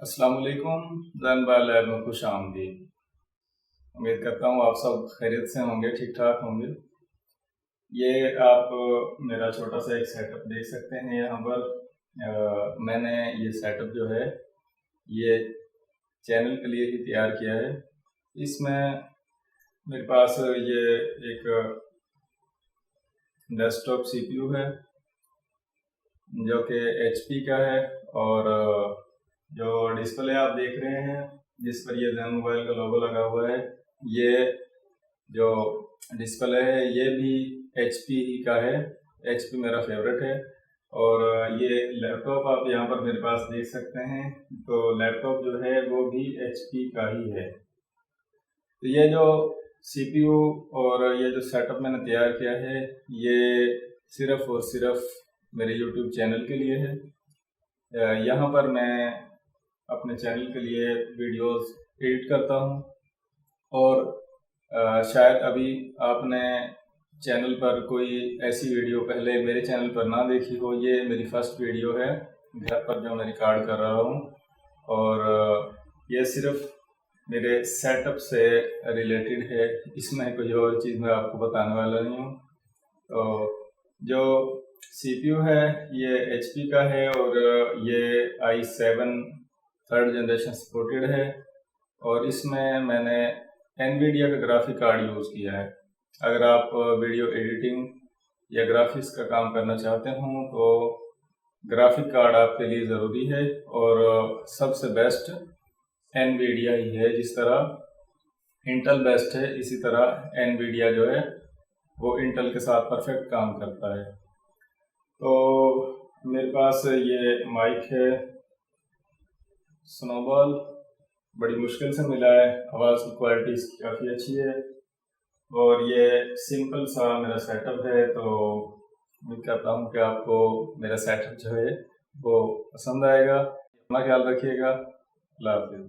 अस्सलाम वालेकुम। Jain bye lab में खुश आमदीद। उम्मीद करता हूँ आप सब खैरियत से होंगे, ठीक ठाक होंगे। ये आप मेरा छोटा सा एक सेटअप देख सकते हैं यहाँ पर। मैंने ये सेटअप जो है ये चैनल के लिए ही तैयार किया है। इसमें मेरे पास ये एक डेस्कटॉप सीपीयू है जो कि एचपी का है, और जो डिस्प्ले आप देख रहे हैं जिस पर ये जैन मोबाइल का लोगो लगा हुआ है, ये जो डिस्प्ले है ये भी एचपी का है। एचपी मेरा फेवरेट है। और ये लैपटॉप आप यहाँ पर मेरे पास देख सकते हैं, तो लैपटॉप जो है वो भी एचपी का ही है। तो ये जो सीपीयू और ये जो सेटअप मैंने तैयार किया है ये सिर्फ़ और सिर्फ मेरे यूट्यूब चैनल के लिए है। यहाँ पर मैं अपने चैनल के लिए वीडियोस एडिट करता हूँ, और शायद अभी आपने चैनल पर कोई ऐसी वीडियो पहले मेरे चैनल पर ना देखी हो। ये मेरी फर्स्ट वीडियो है घर पर जो मैं रिकॉर्ड कर रहा हूँ, और ये सिर्फ मेरे सेटअप से रिलेटेड है। इसमें कोई और चीज़ मैं आपको बताने वाला नहीं हूँ। तो जो सीपीयू है ये एचपी का है, और ये i7 थर्ड जनरेशन सपोर्टेड है, और इसमें मैंने एनवीडिया का ग्राफिक कार्ड यूज़ किया है। अगर आप वीडियो एडिटिंग या ग्राफिक्स का काम करना चाहते हों तो ग्राफिक कार्ड आपके लिए ज़रूरी है, और सबसे बेस्ट एनवीडिया ही है। जिस तरह इंटेल बेस्ट है, इसी तरह एनवीडिया जो है वो इंटेल के साथ परफेक्ट काम करता है। तो मेरे पास ये माइक है स्नोबॉल, बड़ी मुश्किल से मिला है। आवाज़ की क्वालिटी इसकी काफ़ी अच्छी है, और ये सिंपल सा मेरा सेटअप है। तो उम्मीद करता हूँ कि आपको मेरा सेटअप जो है वो पसंद आएगा। अपना ख्याल रखिएगा। अल्लाह हाफिज़।